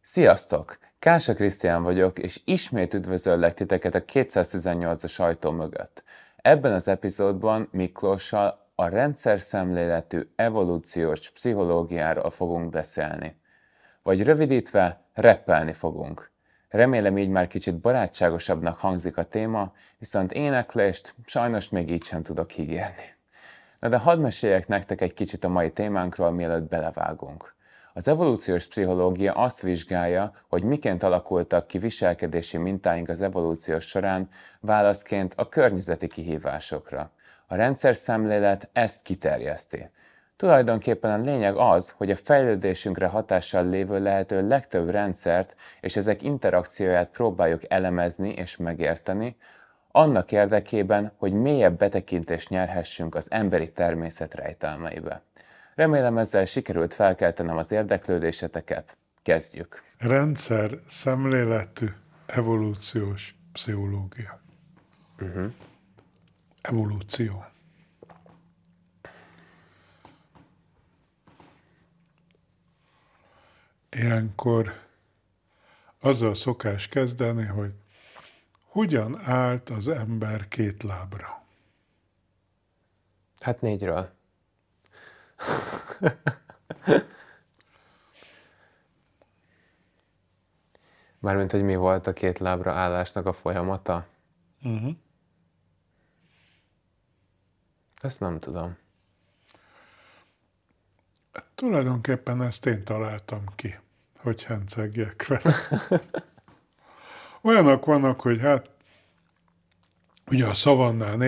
Sziasztok! Kálsa Krisztián vagyok, és ismét üdvözöllek titeket a 218-as ajtó mögött. Ebben az epizódban Miklóssal a rendszerszemléletű evolúciós pszichológiáról fogunk beszélni. Vagy rövidítve, reppelni fogunk. Remélem így már kicsit barátságosabbnak hangzik a téma, viszont éneklést sajnos még így sem tudok ígérni. Na de hadd meséljek nektek egy kicsit a mai témánkról, mielőtt belevágunk. Az evolúciós pszichológia azt vizsgálja, hogy miként alakultak ki viselkedési mintáink az evolúció során válaszként a környezeti kihívásokra. A rendszerszemlélet ezt kiterjeszti. Tulajdonképpen a lényeg az, hogy a fejlődésünkre hatással lévő lehető legtöbb rendszert és ezek interakcióját próbáljuk elemezni és megérteni, annak érdekében, hogy mélyebb betekintést nyerhessünk az emberi természet rejtelmeibe. Remélem ezzel sikerült felkeltenem az érdeklődéseteket. Kezdjük! Rendszer szemléletű evolúciós pszichológia. Evolúció. Ilyenkor azzal szokás kezdeni, hogy hogyan állt az ember két lábra? Hát 4-ről. Mármint, hogy mi volt a két lábra állásnak a folyamata? Ezt nem tudom. Tulajdonképpen ezt én találtam ki, hogy hencegjek vele. Olyanok vannak, hogy hát ugye a szavannán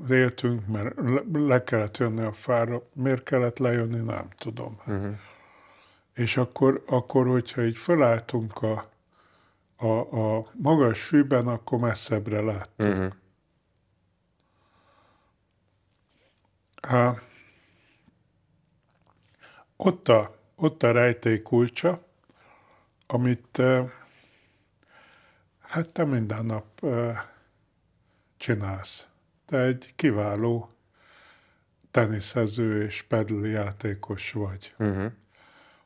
éltünk, mert le kellett jönni a fára. Miért kellett lejönni, nem tudom. És akkor, hogyha így felálltunk a magas fűben, akkor messzebbre láttunk. Ott a rejtély kulcsa, amit hát te minden nap csinálsz. Te egy kiváló teniszező és padel játékos vagy.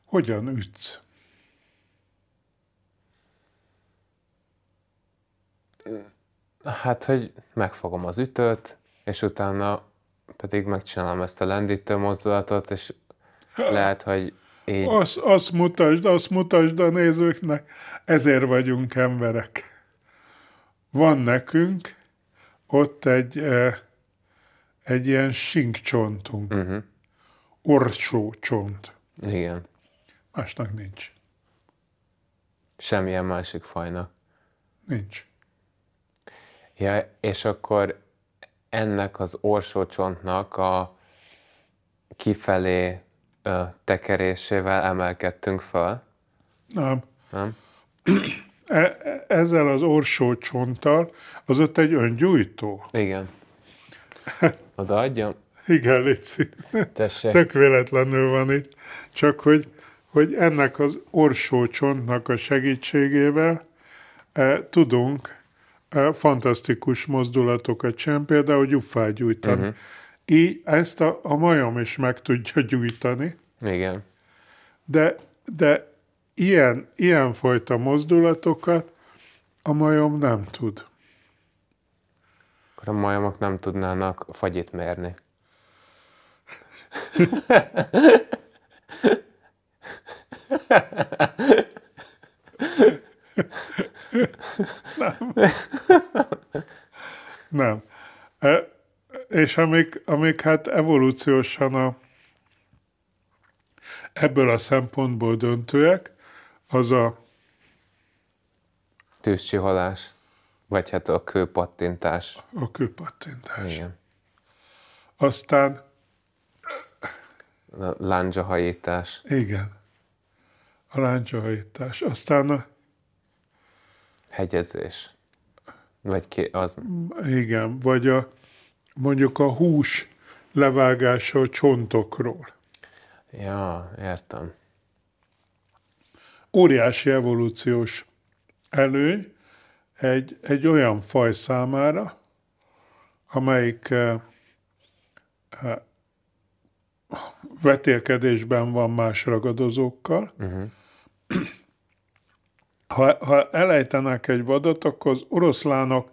Hogyan ütsz? Hát, hogy megfogom az ütőt, és utána pedig megcsinálom ezt a lendítő mozdulatot, és lehet, hogy így... Azt mutasd a nézőknek, ezért vagyunk emberek. Van nekünk ott egy ilyen sinkcsontunk. Orsócsont. Igen. Másnak nincs. Semmilyen másik fajnak. Nincs. Ja, és akkor ennek az orsócsontnak a kifelé tekerésével emelkedtünk fel? Nem. Nem? Ezzel az orsócsonttal, az ott egy öngyújtó. Igen. Odaadjam? Igen, Lici. Tessék. Tök véletlenül van itt. Csak hogy ennek az orsócsontnak a segítségével tudunk fantasztikus mozdulatokat csinálni, például gyufát gyújtani. Így ezt a majom is meg tudja gyújtani. Igen. De ilyen fajta mozdulatokat a majom nem tud. Akkor a majomok nem tudnának fagyit mérni. Nem. És amik hát evolúciósan ebből a szempontból döntőek, az a tűzcsiholás, vagy hát a kőpattintás. A kőpattintás. Igen. Aztán A lándzsahajítás. igen, a lándzsahajítás. Aztán a Hegyezés. Vagy az... igen, vagy mondjuk a hús levágása a csontokról. Ja, értem. Óriási evolúciós előny egy olyan faj számára, amelyik vetélkedésben van más ragadozókkal. Ha elejtenek egy vadat, akkor az oroszlánok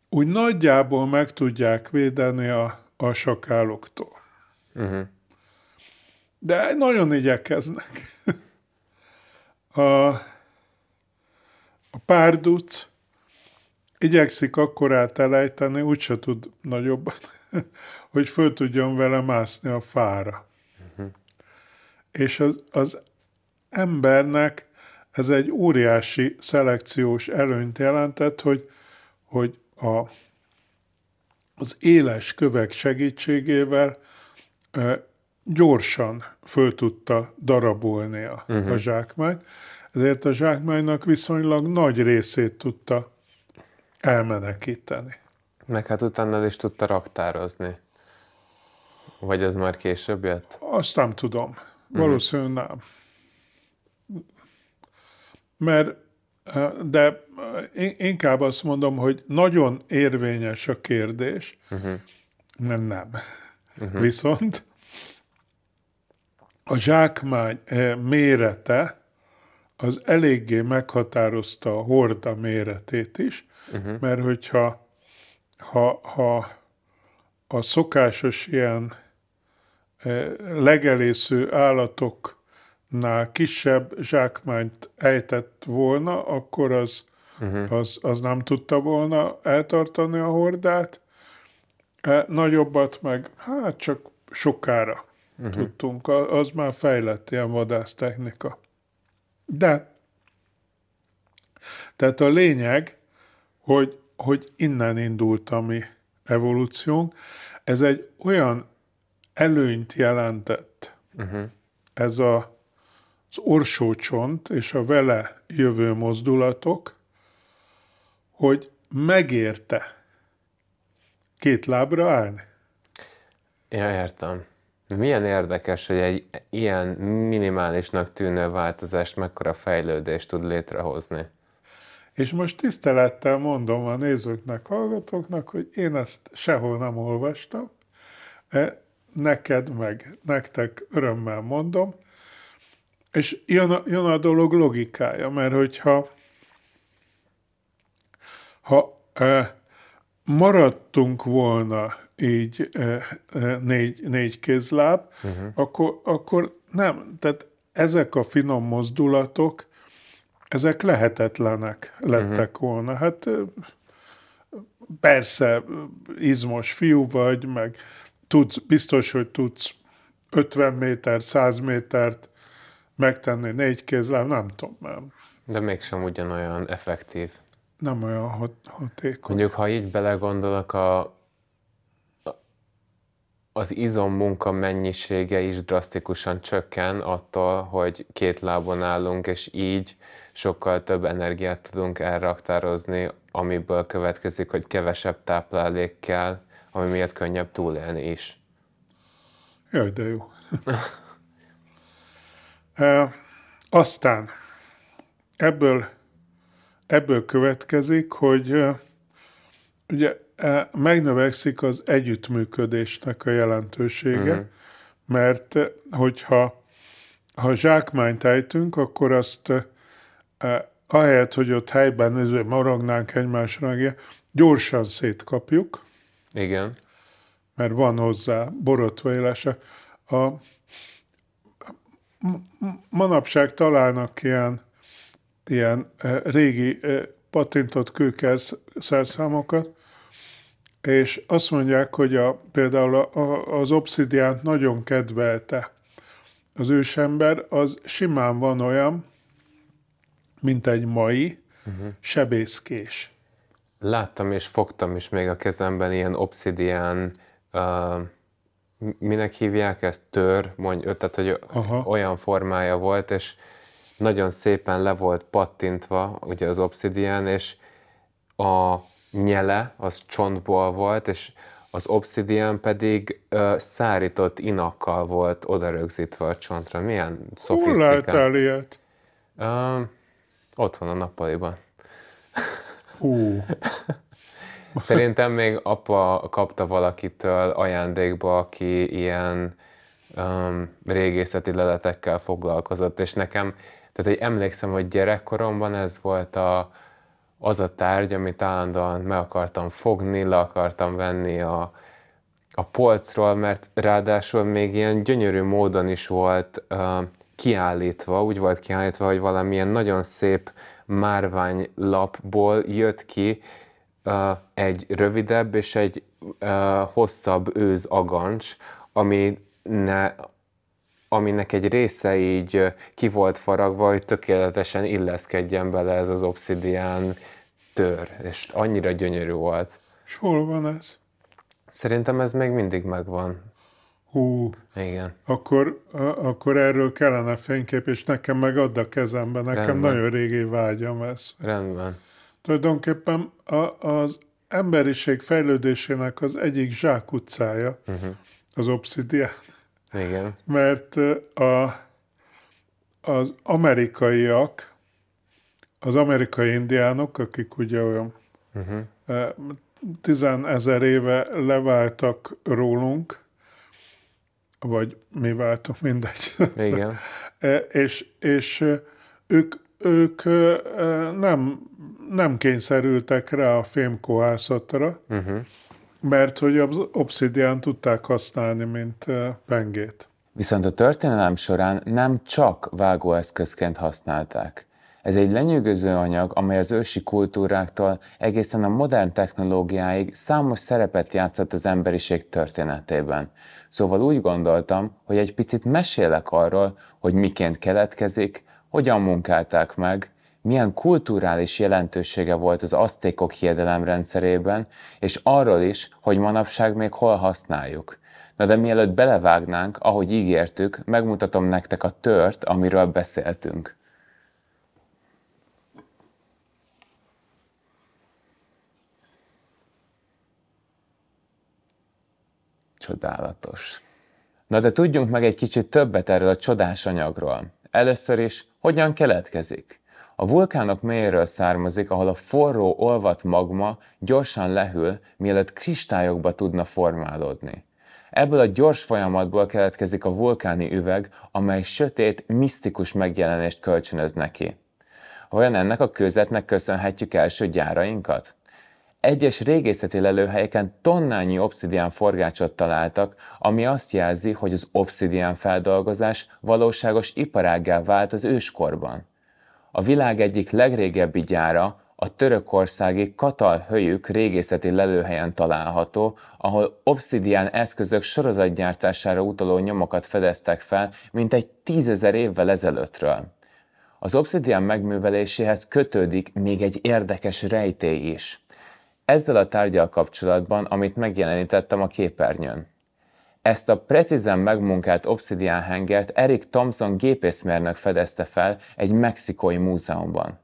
úgy nagyjából meg tudják védeni a sakáloktól. De nagyon igyekeznek. A párduc igyekszik akkorát elejteni, úgyse tud nagyobbat, hogy föl tudjon vele mászni a fára. És az embernek ez egy óriási szelekciós előnyt jelentett, hogy az éles kövek segítségével gyorsan föl tudta darabolni a zsákmányt, ezért a zsákmánynak viszonylag nagy részét tudta elmenekíteni. Meg hát utána is tudta raktározni. Vagy ez már később jött? Azt nem tudom. Valószínűleg nem. De inkább azt mondom, hogy nagyon érvényes a kérdés, mert nem. Viszont a zsákmány mérete az eléggé meghatározta a horda méretét is, mert hogyha a szokásos ilyen legelésző állatoknál kisebb zsákmányt ejtett volna, akkor az nem tudta volna eltartani a hordát. Nagyobbat meg, hát csak sokára tudtunk, az már fejlett ilyen vadásztechnika. Tehát a lényeg, hogy innen indult a mi evolúciónk, ez egy olyan előnyt jelentett, ez az orsócsont és a vele jövő mozdulatok, hogy megérte két lábra állni. Ja, értem. Milyen érdekes, hogy egy ilyen minimálisnak tűnő változást mekkora fejlődést tud létrehozni. És most tisztelettel mondom a nézőknek, hallgatóknak, hogy én ezt sehol nem olvastam, neked meg nektek örömmel mondom, és jön a dolog logikája, mert hogyha maradtunk volna így négy kézláb, akkor nem, tehát ezek a finom mozdulatok, ezek lehetetlenek lettek volna. Hát persze izmos fiú vagy, meg biztos, hogy tudsz 50 méter, 100 métert megtenni négy kézláb, nem tudom, nem. De mégsem ugyanolyan effektív. Nem olyan hatékony. Mondjuk, ha így belegondolok, az izommunka mennyisége is drasztikusan csökken attól, hogy két lábon állunk, és így sokkal több energiát tudunk elraktározni, amiből következik, hogy kevesebb táplálék kell, ami miatt könnyebb túlélni is. Jaj, de jó. Aztán ebből következik, hogy ugye megnövekszik az együttműködésnek a jelentősége, mert hogyha zsákmányt ejtünk, akkor azt ahelyett, hogy ott helyben maragnánk egymásra, gyorsan szétkapjuk. Igen. Mert van hozzá borotva élese. Manapság találnak ilyen régi patintott kőkerszerszámokat, és azt mondják, hogy például az obszidiánt nagyon kedvelte az ősember, az simán van olyan, mint egy mai sebészkés. Láttam és fogtam is még a kezemben ilyen obszidián, minek hívják ezt? Tehát hogy olyan formája volt, és nagyon szépen le volt pattintva ugye az obszidián, és a nyele az csontból volt, és az obszidián pedig szárított inakkal volt odarögzítve a csontra. Milyen Hol szofisztikált. láttál ilyet? Ott van a nappaliban. Hú, Szerintem még apa kapta valakitől ajándékba, aki ilyen régészeti leletekkel foglalkozott, és nekem, tehát hogy emlékszem, hogy gyerekkoromban ez volt az a tárgy, amit állandóan meg akartam fogni, le akartam venni a polcról, mert ráadásul még ilyen gyönyörű módon is volt kiállítva, úgy volt kiállítva, hogy valamilyen nagyon szép márványlapból jött ki egy rövidebb és egy hosszabb őzagancs, aminek egy része így ki volt faragva, hogy tökéletesen illeszkedjen bele ez az obszidián tör, és annyira gyönyörű volt. és hol van ez? Szerintem ez még mindig megvan. Hú, Igen. akkor erről kellene fénykép, és nekem meg add a kezembe. Nekem Rendben. nagyon régi vágyam ez. Rendben. Tulajdonképpen az emberiség fejlődésének az egyik zsákutcája az obszidián, Igen. mert az amerikaiak, az amerikai indiánok, akik ugye olyan 10 000 éve leváltak rólunk, vagy mi váltunk, mindegy. Igen. és ők nem kényszerültek rá a fémkohászatra, mert hogy az obszidián tudták használni, mint pengét. Viszont a történelem során nem csak vágóeszközként használták. Ez egy lenyűgöző anyag, amely az ősi kultúráktól egészen a modern technológiáig számos szerepet játszott az emberiség történetében. Szóval úgy gondoltam, hogy egy picit mesélek arról, hogy miként keletkezik, hogyan munkálták meg, milyen kulturális jelentősége volt az aztékok hiedelemrendszerében, és arról is, hogy manapság még hol használjuk. Na de mielőtt belevágnánk, ahogy ígértük, megmutatom nektek a tört, amiről beszéltünk. Csodálatos. Na de tudjunk meg egy kicsit többet erről a csodás anyagról. Először is, hogyan keletkezik? A vulkánok mélyéről származik, ahol a forró, olvadt magma gyorsan lehűl, mielőtt kristályokba tudna formálódni. Ebből a gyors folyamatból keletkezik a vulkáni üveg, amely sötét, misztikus megjelenést kölcsönöz neki. Olyan ennek a kőzetnek köszönhetjük első gyárainkat? Egyes régészeti lelőhelyeken tonnányi obszidián forgácsot találtak, ami azt jelzi, hogy az obszidián feldolgozás valóságos iparággá vált az őskorban. A világ egyik legrégebbi gyára a törökországi Katal-höjük régészeti lelőhelyen található, ahol obszidián eszközök sorozatgyártására utaló nyomokat fedeztek fel mintegy 10 000 évvel ezelőttről. Az obszidián megműveléséhez kötődik még egy érdekes rejtély is. Ezzel a tárggyal kapcsolatban, amit megjelenítettem a képernyőn. Ezt a precízen megmunkált obszidián hengert Eric Thompson gépészmérnök fedezte fel egy mexikói múzeumban.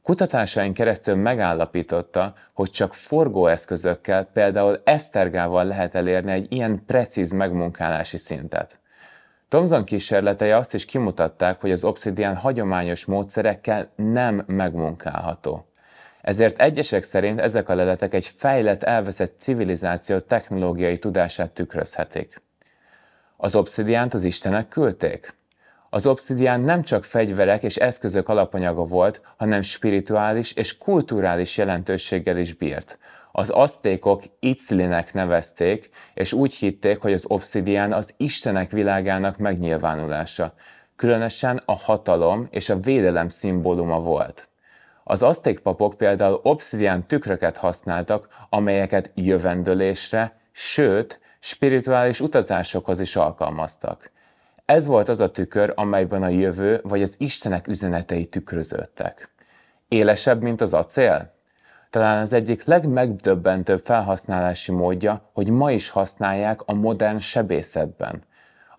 Kutatásain keresztül megállapította, hogy csak forgóeszközökkel, például esztergával lehet elérni egy ilyen precíz megmunkálási szintet. Thompson kísérletei azt is kimutatták, hogy az obszidián hagyományos módszerekkel nem megmunkálható. Ezért egyesek szerint ezek a leletek egy fejlett, elveszett civilizáció technológiai tudását tükrözhetik. Az obszidiánt az istenek küldték? Az obszidián nem csak fegyverek és eszközök alapanyaga volt, hanem spirituális és kulturális jelentőséggel is bírt. Az aztékok Itzlinek nevezték, és úgy hitték, hogy az obszidián az istenek világának megnyilvánulása. Különösen a hatalom és a védelem szimbóluma volt. Az azték papok például obszidián tükröket használtak, amelyeket jövendőlésre, sőt, spirituális utazásokhoz is alkalmaztak. Ez volt az a tükör, amelyben a jövő vagy az istenek üzenetei tükröződtek. Élesebb, mint az acél? Talán az egyik legmegdöbbentőbb felhasználási módja, hogy ma is használják a modern sebészetben.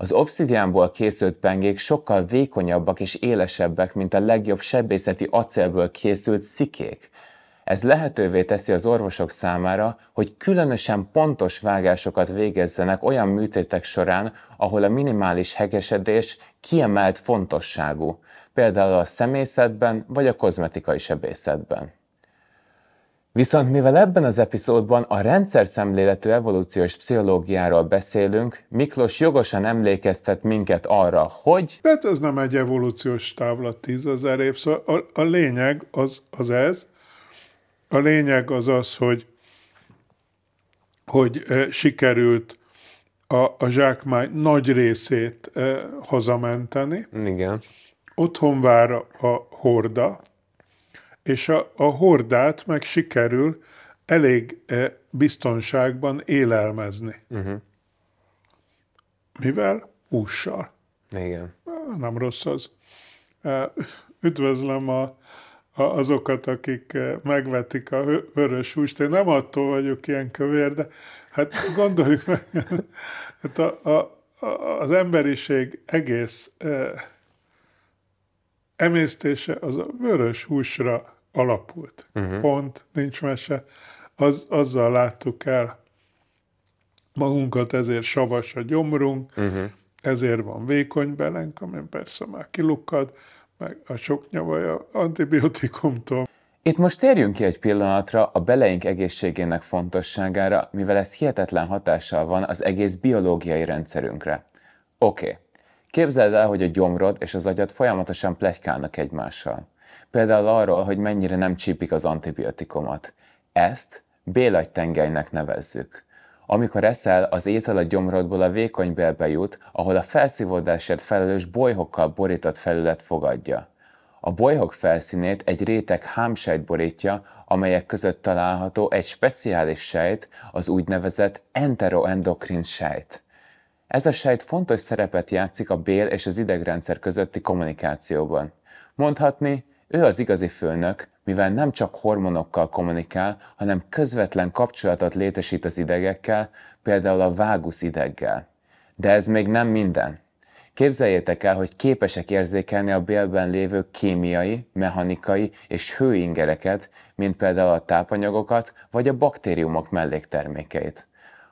Az obszidiánból készült pengék sokkal vékonyabbak és élesebbek, mint a legjobb sebészeti acélből készült szikék. Ez lehetővé teszi az orvosok számára, hogy különösen pontos vágásokat végezzenek olyan műtétek során, ahol a minimális hegesedés kiemelt fontosságú, például a szemészetben vagy a kozmetikai sebészetben. Viszont mivel ebben az epizódban a rendszerszemléletű evolúciós pszichológiáról beszélünk, Miklós jogosan emlékeztet minket arra, hogy... Hát ez nem egy evolúciós távlat 10 000 év, szóval a lényeg az ez. A lényeg az, hogy sikerült a zsákmány nagy részét hazamenteni. Igen. Otthon vár a horda, és a hordát meg sikerül elég biztonságban élelmezni. Mivel? Hússal. Igen. Nem rossz az. Üdvözlöm azokat, akik megvetik a vörös húst. Én nem attól vagyok ilyen kövér, de hát gondoljuk meg, hát az emberiség egész emésztése az a vörös húsra alapult. Pont, nincs mese. Azzal láttuk el magunkat, ezért savas a gyomrunk, ezért van vékony belenk, ami persze már kilukkad, meg a sok nyavaja antibiotikumtól. Itt most térjünk ki egy pillanatra a beleink egészségének fontosságára, mivel ez hihetetlen hatással van az egész biológiai rendszerünkre. Oké. Képzeld el, hogy a gyomrod és az agyad folyamatosan pletykálnak egymással. Például arról, hogy mennyire nem csípik az antibiotikumot. Ezt bélagytengelynek nevezzük. Amikor eszel, az étel a gyomrodból a vékony bélbe jut, ahol a felszívódásért felelős bolyhokkal borított felület fogadja. A bolyhok felszínét egy réteg hámsejt borítja, amelyek között található egy speciális sejt, az úgynevezett enteroendokrin sejt. Ez a sejt fontos szerepet játszik a bél és az idegrendszer közötti kommunikációban. Mondhatni, ő az igazi főnök, mivel nem csak hormonokkal kommunikál, hanem közvetlen kapcsolatot létesít az idegekkel, például a vágusz ideggel. De ez még nem minden. Képzeljétek el, hogy képesek érzékelni a bélben lévő kémiai, mechanikai és hőingereket, mint például a tápanyagokat vagy a baktériumok melléktermékeit.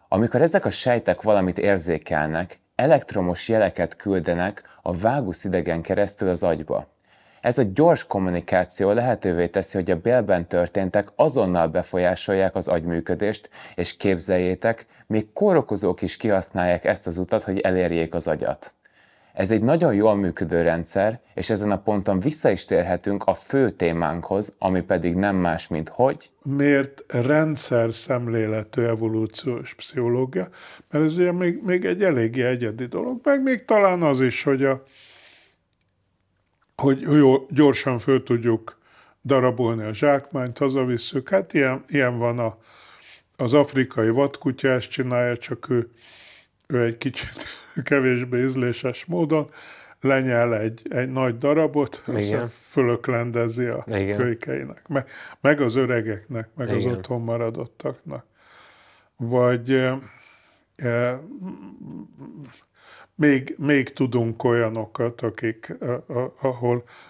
Amikor ezek a sejtek valamit érzékelnek, elektromos jeleket küldenek a vágusz idegen keresztül az agyba. Ez a gyors kommunikáció lehetővé teszi, hogy a bélben történtek azonnal befolyásolják az agyműködést, és képzeljétek, még kórokozók is kihasználják ezt az utat, hogy elérjék az agyat. Ez egy nagyon jól működő rendszer, és ezen a ponton vissza is térhetünk a fő témánkhoz, ami pedig nem más, mint hogy... Miért rendszer szemléletű evolúciós pszichológia? Mert ez ugye még egy eléggé egyedi dolog, meg még talán az is, hogy jó, gyorsan föl tudjuk darabolni a zsákmányt, hazavisszük. Hát ilyen van az afrikai vadkutya, ezt csinálja, csak ő egy kicsit kevésbé ízléses módon lenyel egy nagy darabot, aztán fölöklendezi a kölykeinek, meg az öregeknek, meg az otthon maradottaknak. Vagy még tudunk olyanokat,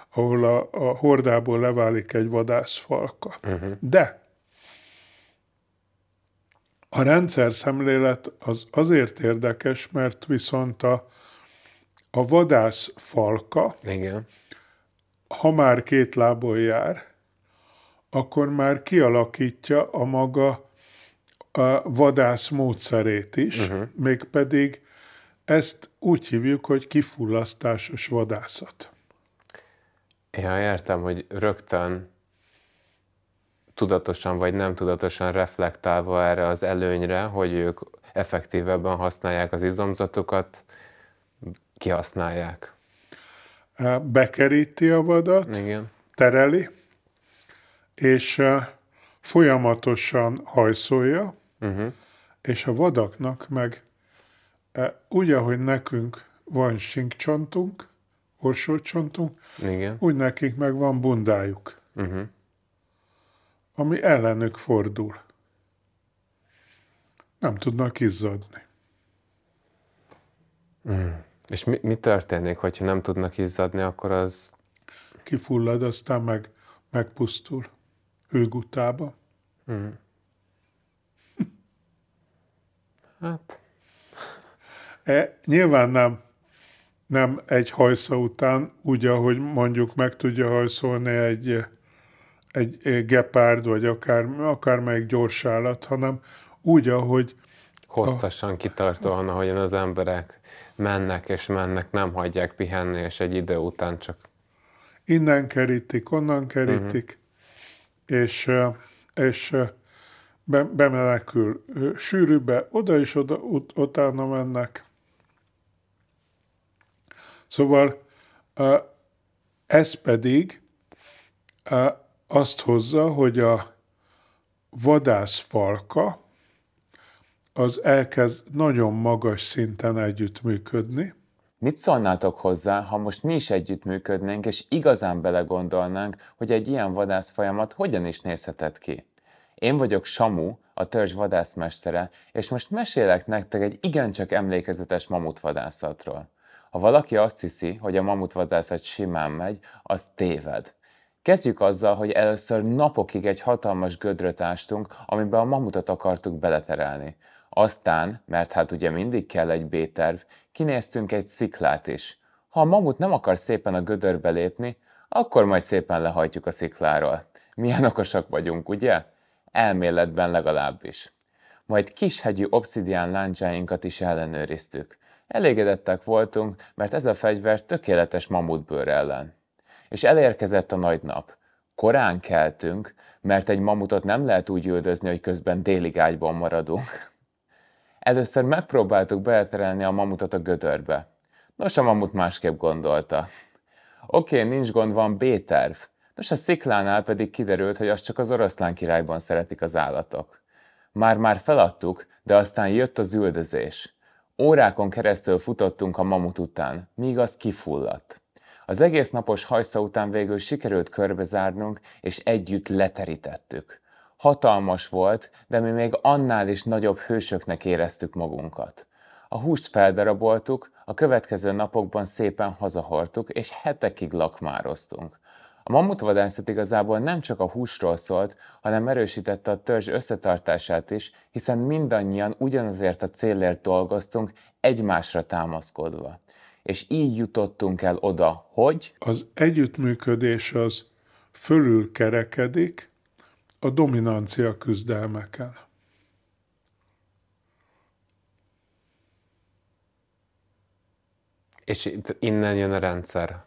ahol a hordából leválik egy vadászfalka. De a rendszerszemlélet az azért érdekes, mert viszont a vadászfalka, ha már két lábon jár, akkor már kialakítja a maga vadász módszerét is, mégpedig ezt úgy hívjuk, hogy kifullasztásos vadászat. Ja, értem, hogy rögtön tudatosan vagy nem tudatosan reflektálva erre az előnyre, hogy ők effektívebben használják az izomzatokat, kihasználják. Bekeríti a vadat, tereli, és folyamatosan hajszolja, és a vadaknak meg úgy, ahogy nekünk van sinkcsontunk, orsócsontunk, úgy nekik meg van bundájuk, ami ellenük fordul. Nem tudnak izzadni. És mi történik, hogyha nem tudnak izzadni, akkor az... Kifullad, aztán megpusztul. Hőgutába. Hát, Nyilván nem egy hajsza után, úgy, ahogy mondjuk meg tudja hajszolni egy gepárd, vagy akármelyik gyors állat, hanem úgy, ahogy hosszasan kitartóan, ahogyan az emberek mennek és mennek, nem hagyják pihenni, és egy idő után csak... innen kerítik, onnan kerítik, és bemenekül sűrűbe, oda is utána mennek. Szóval ez pedig azt hozza, hogy a vadászfalka az elkezd nagyon magas szinten együttműködni. Mit szólnátok hozzá, ha most mi is együttműködnénk, és igazán belegondolnánk, hogy egy ilyen vadászfolyamat hogyan is nézhetett ki? Én vagyok Samu, a törzs vadászmestere, és most mesélek nektek egy igencsak emlékezetes mamutvadászatról. Ha valaki azt hiszi, hogy a mamutvadászat simán megy, az téved. Kezdjük azzal, hogy először napokig egy hatalmas gödröt ástunk, amiben a mamutot akartuk beleterelni. Aztán, mert hát ugye mindig kell egy B-terv, kinéztünk egy sziklát is. Ha a mamut nem akar szépen a gödörbe lépni, akkor majd szépen lehajtjuk a szikláról. Milyen okosak vagyunk, ugye? Elméletben legalábbis. Majd kishegyű obszidián láncsáinkat is ellenőriztük. Elégedettek voltunk, mert ez a fegyver tökéletes mamutbőr ellen. És elérkezett a nagy nap. Korán keltünk, mert egy mamutot nem lehet úgy üldözni, hogy közben délig ágyban maradunk. Először megpróbáltuk beleterelni a mamutot a gödörbe. Nos, a mamut másképp gondolta. Oké, nincs gond, van B-terv. Nos, a sziklánál pedig kiderült, hogy azt csak az Oroszlán királyban szeretik az állatok. Már feladtuk, de aztán jött az üldözés. Órákon keresztül futottunk a mamut után, míg az kifulladt. Az egész napos hajsza után végül sikerült körbezárnunk, és együtt leterítettük. Hatalmas volt, de mi még annál is nagyobb hősöknek éreztük magunkat. A húst feldaraboltuk, a következő napokban szépen hazahordtuk, és hetekig lakmároztunk. A mamutvadászat igazából nem csak a húsról szólt, hanem erősítette a törzs összetartását is, hiszen mindannyian ugyanazért a célért dolgoztunk, egymásra támaszkodva. És így jutottunk el oda, hogy... Az együttműködés az fölül kerekedik a dominancia küzdelmeken. És innen jön a rendszer.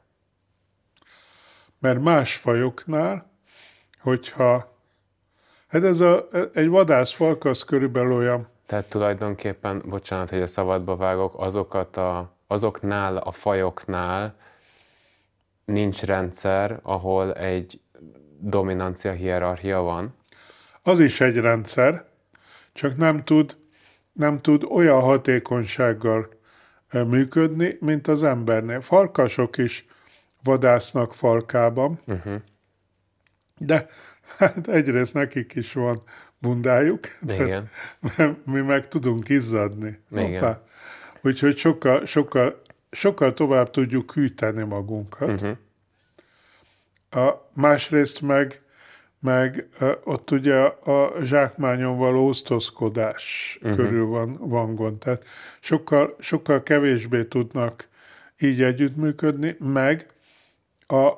Mert más fajoknál, hogyha... Hát egy vadászfalka az körülbelül olyan... Tehát tulajdonképpen, bocsánat, hogy a szabadba vágok, azoknál a fajoknál nincs rendszer, ahol egy dominancia hierarchia van. Az is egy rendszer, csak nem tud olyan hatékonysággal működni, mint az embernél. Farkasok is vadásznak falkában, de hát egyrészt nekik is van bundájuk, Igen. mi meg tudunk izzadni. Igen. Úgyhogy sokkal tovább tudjuk hűteni magunkat. Másrészt meg ott ugye a zsákmányon való osztozkodás körül van gond. Tehát sokkal kevésbé tudnak így együttműködni, meg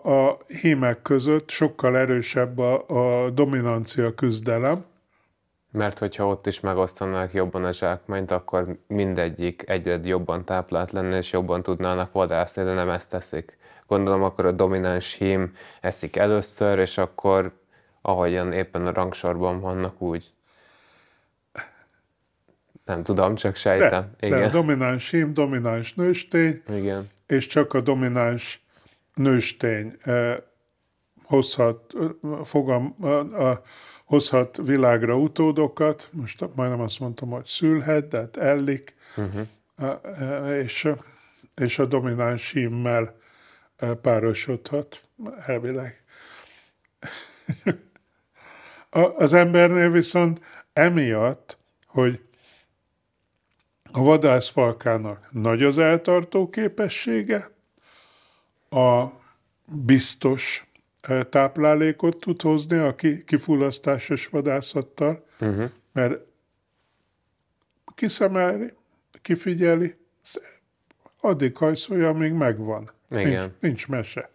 a hímek között sokkal erősebb a dominancia küzdelem. Mert hogyha ott is megosztanák jobban a zsákmányt, akkor mindegyik egyre jobban táplált lenne, és jobban tudnának vadászni, de nem ezt teszik. Gondolom, akkor a domináns hím eszik először, és akkor ahogyan éppen a rangsorban vannak, úgy. Nem tudom, csak sejtem. De a domináns hím, domináns nőstény, Igen. és csak a domináns nőstény hozhat világra utódokat, most majdnem azt mondtam, hogy szülhet, de hát ellik, és a domináns hímmel párosodhat elvileg. Az embernél viszont emiatt, hogy a vadászfalkának nagy az eltartó képessége, a biztos táplálékot tud hozni a kifullasztásos vadászattal, mert kiszemeli, kifigyeli, addig hajszolja, amíg megvan. Igen. Nincs mese.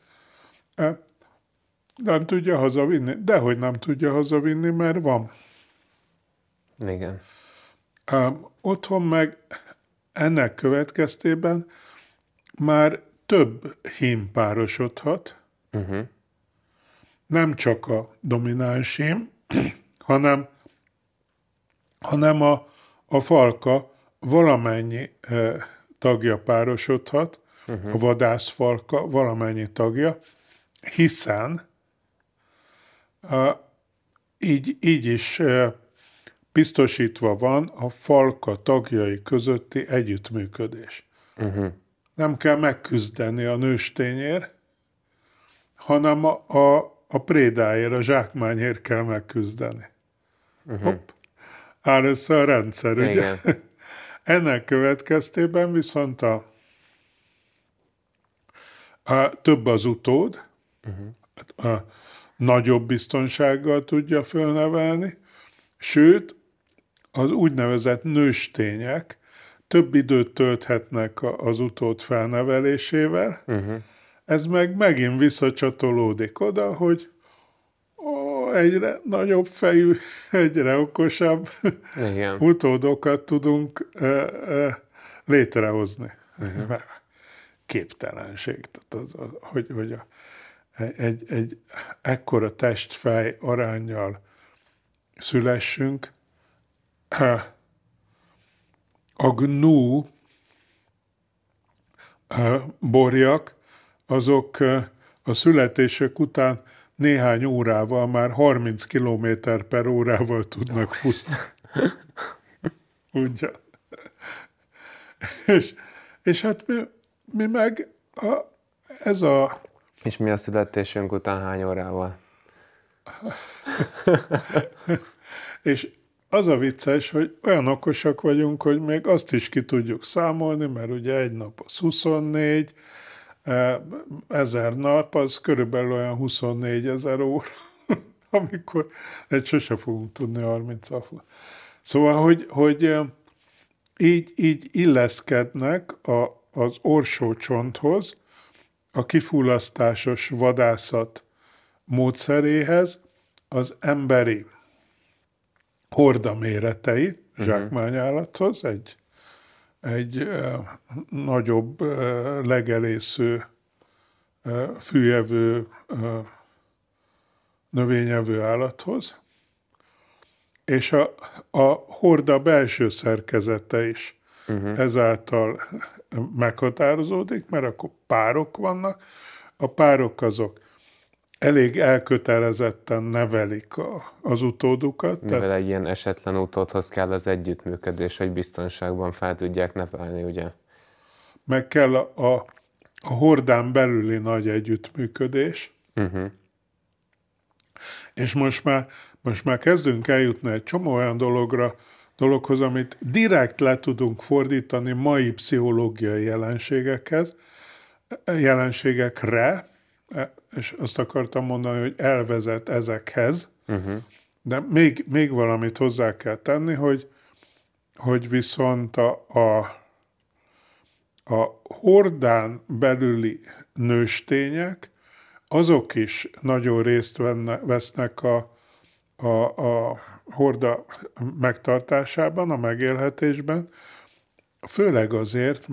Nem tudja hazavinni? Dehogy nem tudja hazavinni, mert van. Igen. Otthon meg ennek következtében már több hím párosodhat, nem csak a domináns hím, hanem a falka valamennyi tagja párosodhat, a vadászfalka valamennyi tagja, hiszen így is biztosítva van a falka tagjai közötti együttműködés. Nem kell megküzdeni a nőstényért, hanem a prédáért, a zsákmányért kell megküzdeni. Hopp, áll össze a rendszer, ugye? Igen. Ennek következtében viszont több az utód, a nagyobb biztonsággal tudja fölnevelni, sőt, az úgynevezett nőstények több időt tölthetnek az utód felnevelésével, ez meg megint visszacsatolódik oda, hogy egyre nagyobb fejű, egyre okosabb utódokat tudunk létrehozni. Képtelenség. Tehát hogy egy ekkora test-fej aránnyal szülessünk. A gnú borjak, azok a születések után néhány órával már 30 km/órával tudnak futni. Ugye? És hát mi meg ez a... És mi a születésünk után hány órával? És az a vicces, hogy olyan okosak vagyunk, hogy még azt is ki tudjuk számolni, mert ugye egy nap az 24, 1000 nap, az körülbelül olyan 24 000 óra, amikor sose fogunk tudni 30-al. Szóval, hogy így illeszkednek az orsócsonthoz, a kifullasztásos vadászat módszeréhez az emberi horda méretei, zsákmányállathoz, egy nagyobb legelésző, fűevő, növényevő állathoz, és a horda belső szerkezete is ezáltal meghatározódik, mert akkor párok vannak, a párok azok elég elkötelezetten nevelik az utódukat. Mivel egy ilyen esetlen utódhoz kell az együttműködés, hogy biztonságban fel tudják nevelni, ugye? Meg kell a hordán belüli nagy együttműködés, és most már kezdünk eljutni egy csomó olyan dologhoz, amit direkt le tudunk fordítani mai pszichológiai jelenségekre, és azt akartam mondani, hogy elvezet ezekhez, de még valamit hozzá kell tenni, hogy viszont a hordán belüli nőstények, azok is nagyon részt vesznek a horda megtartásában, a megélhetésben, főleg azért,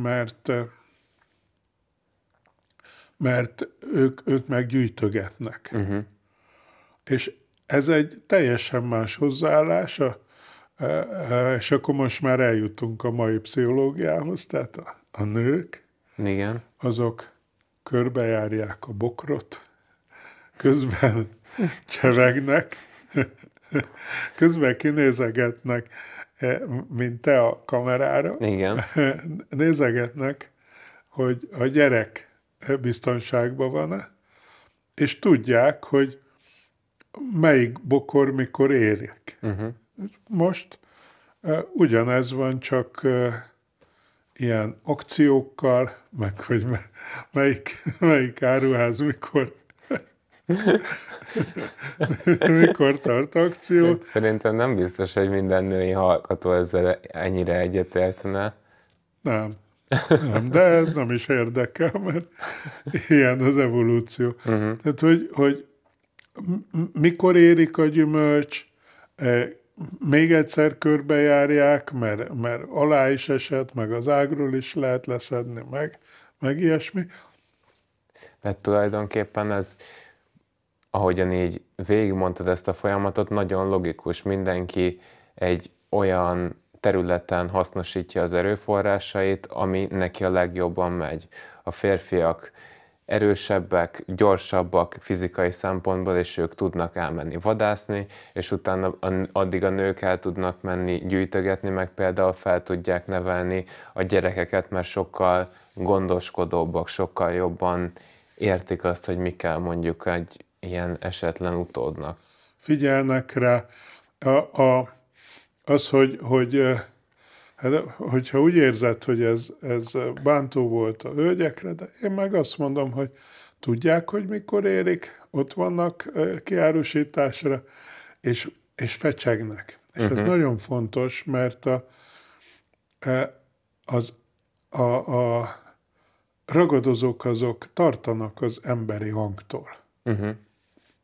mert ők meggyűjtögetnek. És ez egy teljesen más hozzáállás, és akkor most már eljutunk a mai pszichológiához, tehát a nők, igen, azok körbejárják a bokrot, közben csevegnek, közben kinézegetnek, mint te a kamerára. Igen. Nézegetnek, hogy a gyerek biztonságban van-e, és tudják, hogy melyik bokor mikor érik. Most ugyanez van, csak ilyen akciókkal, meg hogy melyik áruház mikor Mikor tart akció? Szerintem nem biztos, hogy minden női hallgató ezzel ennyire egyetértene. Nem. Nem, de ez nem is érdekel, mert ilyen az evolúció. Tehát, hogy mikor érik a gyümölcs, még egyszer körbejárják, mert alá is esett, meg az ágról is lehet leszedni, meg ilyesmi. Tehát tulajdonképpen ez, ahogyan így végigmondtad ezt a folyamatot, nagyon logikus. Mindenki egy olyan területen hasznosítja az erőforrásait, ami neki a legjobban megy. A férfiak erősebbek, gyorsabbak fizikai szempontból, és ők tudnak elmenni vadászni, és utána addig a nők el tudnak menni gyűjtögetni, meg például fel tudják nevelni a gyerekeket, mert sokkal gondoskodóbbak, sokkal jobban értik azt, hogy mi kell mondjuk egy ilyen esetlen utódnak. Figyelnek rá. Az, hát, hogyha úgy érzed, hogy ez bántó volt a hölgyekre, de én meg azt mondom, hogy tudják, hogy mikor érik, ott vannak kiárusításra, és fecsegnek. És ez nagyon fontos, mert a ragadozók azok tartanak az emberi hangtól.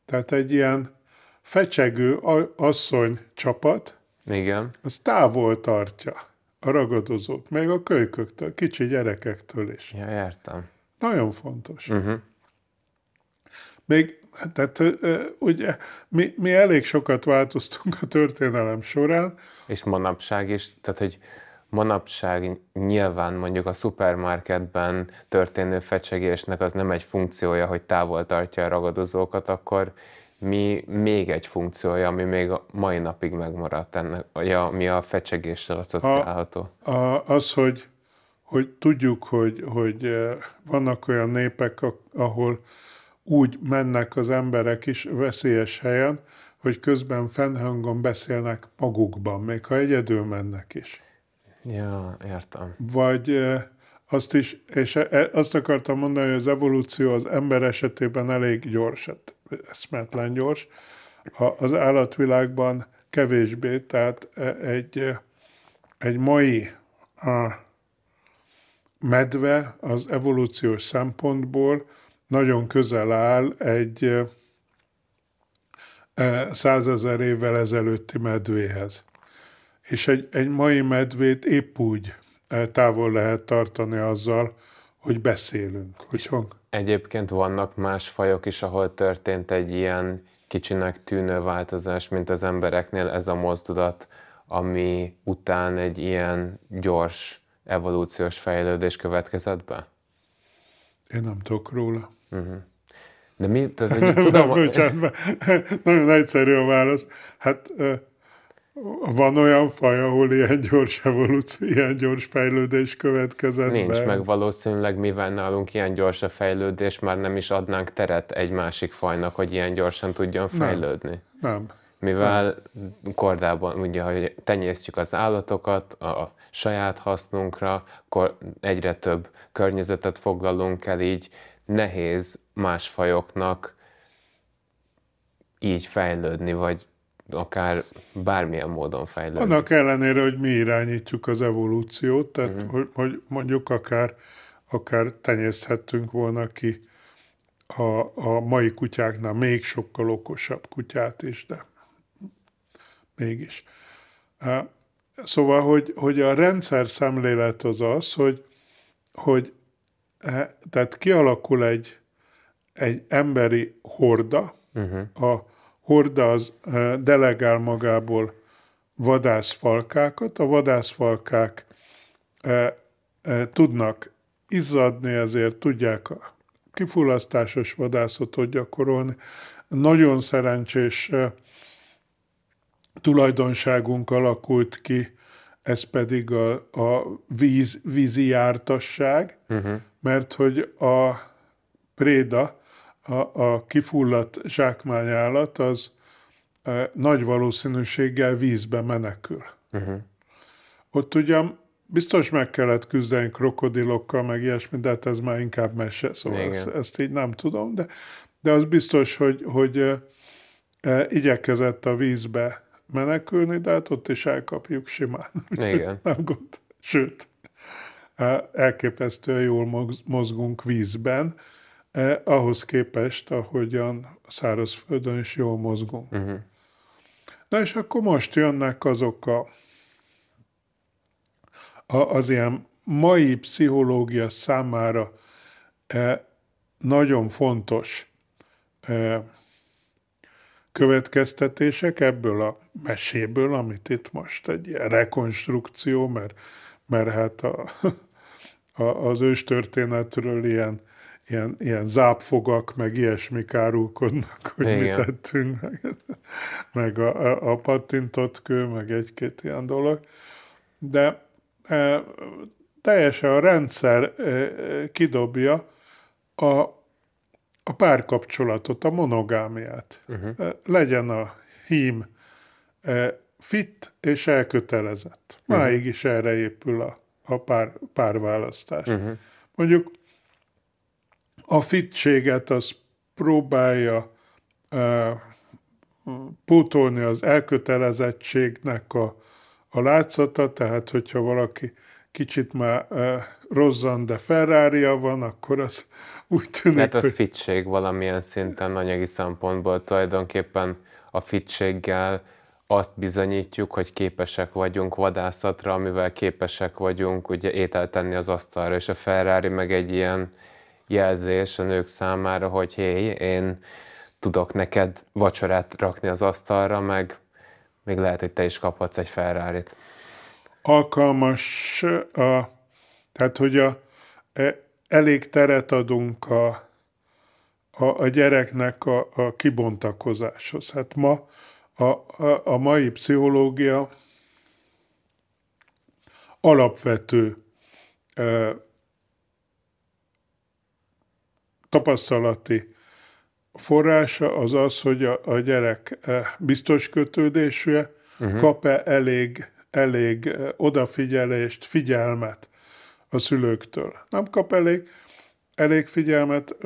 Tehát egy ilyen fecsegő asszony csapat, Igen. az távol tartja a ragadozót, még a kölyköktől, kicsi gyerekektől is. Ja, értem. Nagyon fontos. Még, tehát ugye, mi elég sokat változtunk a történelem során. És manapság is, tehát hogy manapság nyilván mondjuk a szupermarketben történő fecsegésnek az nem egy funkciója, hogy távol tartja a ragadozókat, akkor még egy funkciója, ami még a mai napig megmaradt ennek, ami a fecsegéssel asszociálható. Az, hogy tudjuk, hogy vannak olyan népek, ahol úgy mennek az emberek is veszélyes helyen, hogy közben fennhangon beszélnek magukban, még ha egyedül mennek is. Ja, értem. Vagy azt is, és azt akartam mondani, hogy az evolúció az ember esetében elég gyors, eszméletlen gyors, az állatvilágban kevésbé, tehát egy mai medve az evolúciós szempontból nagyon közel áll egy 100 000 évvel ezelőtti medvéhez. És egy mai medvét épp úgy távol lehet tartani azzal, hogy beszélünk. Egyébként vannak más fajok is, ahol történt egy ilyen kicsinek tűnő változás, mint az embereknél ez a mozdulat, ami után egy ilyen gyors evolúciós fejlődés következett be? Én nem tudok róla. De mi? Tehát, hogy tudom... Bocsánat, nagyon egyszerű a válasz. Hát van olyan faj, ahol ilyen gyors evolúció, ilyen gyors fejlődés következett Nincs be. meg valószínűleg, mivel nálunk ilyen gyors a fejlődés, már nem is adnánk teret egy másik fajnak, hogy ilyen gyorsan tudjon fejlődni. Nem. Mivel kordában ugye, hogy tenyésztjük az állatokat a saját hasznunkra, akkor egyre több környezetet foglalunk el, így nehéz más fajoknak így fejlődni, vagy akár bármilyen módon fejlődni. Annak ellenére, hogy mi irányítjuk az evolúciót, tehát hogy mondjuk akár tenyészthettünk volna ki a mai kutyáknál még sokkal okosabb kutyát is, de mégis. Szóval, hogy a rendszer szemlélet az, hogy tehát kialakul egy emberi horda, a horda az delegál magából vadászfalkákat, a vadászfalkák tudnak izzadni, ezért tudják a kifullasztásos vadászatot gyakorolni. Nagyon szerencsés tulajdonságunk alakult ki, ez pedig a vízi jártasság, mert hogy a préda, a kifulladt zsákmányállat az nagy valószínűséggel vízbe menekül. Ott ugyan biztos meg kellett küzdeni krokodilokkal, meg ilyesmi, de hát ez már inkább mese, szóval ezt így nem tudom, de az biztos, hogy igyekezett a vízbe menekülni, de hát ott is elkapjuk simán. Igen. Nem gond. Sőt, elképesztően jól mozgunk vízben, ahhoz képest, ahogyan szárazföldön is jól mozgunk. Na és akkor most jönnek azok az ilyen mai pszichológia számára nagyon fontos következtetések ebből a meséből, amit itt most egy ilyen rekonstrukció, mert hát az őstörténetről ilyen zápfogak, meg ilyesmik árulkodnak, hogy Igen. mit tettünk, meg a pattintott kő, meg egy-két ilyen dolog. De teljesen a rendszer kidobja a párkapcsolatot, a monogámiát. Legyen a hím fit és elkötelezett. Máig is erre épül a párválasztás. Mondjuk a fitséget az próbálja pótolni az elkötelezettségnek a látszata, tehát hogyha valaki kicsit már rozzan, de Ferrari-ja van, akkor az úgy tűnik, Tehát az hogy... fittség valamilyen szinten anyagi szempontból tulajdonképpen a fittséggel azt bizonyítjuk, hogy képesek vagyunk vadászatra, amivel képesek vagyunk ugye ételt tenni az asztalra, és a Ferrari meg egy ilyen jelzés a nők számára, hogy hé, én tudok neked vacsorát rakni az asztalra, meg még lehet, hogy te is kaphatsz egy Ferrarit. Alkalmas, tehát hogy elég teret adunk a gyereknek a kibontakozáshoz. Hát ma a mai pszichológia alapvető tapasztalati forrása az az, hogy a gyerek biztos kötődésű, kap-e elég odafigyelést, figyelmet a szülőktől. Nem kap elég figyelmet,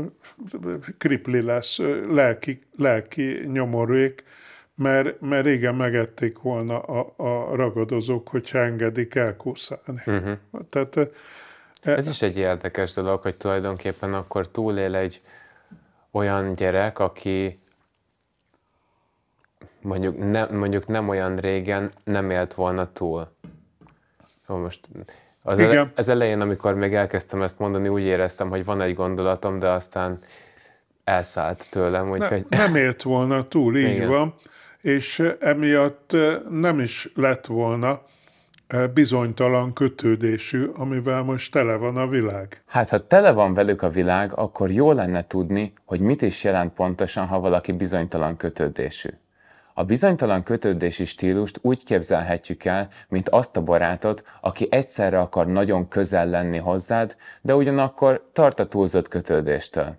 kripli lesz, lelki nyomorék, mert régen megették volna a ragadozók, hogyha engedik elkúszálni. Tehát, Ez is egy érdekes dolog, hogy tulajdonképpen akkor túlél egy olyan gyerek, aki mondjuk nem olyan régen nem élt volna túl. Most az elején, amikor még elkezdtem ezt mondani, úgy éreztem, hogy van egy gondolatom, de aztán elszállt tőlem. Úgyhogy... Nem élt volna túl, így Igen. van, és emiatt nem is lett volna bizonytalan kötődésű, amivel most tele van a világ. Hát, ha tele van velük a világ, akkor jó lenne tudni, hogy mit is jelent pontosan, ha valaki bizonytalan kötődésű. A bizonytalan kötődési stílust úgy képzelhetjük el, mint azt a barátot, aki egyszerre akar nagyon közel lenni hozzád, de ugyanakkor tart a túlzott kötődéstől.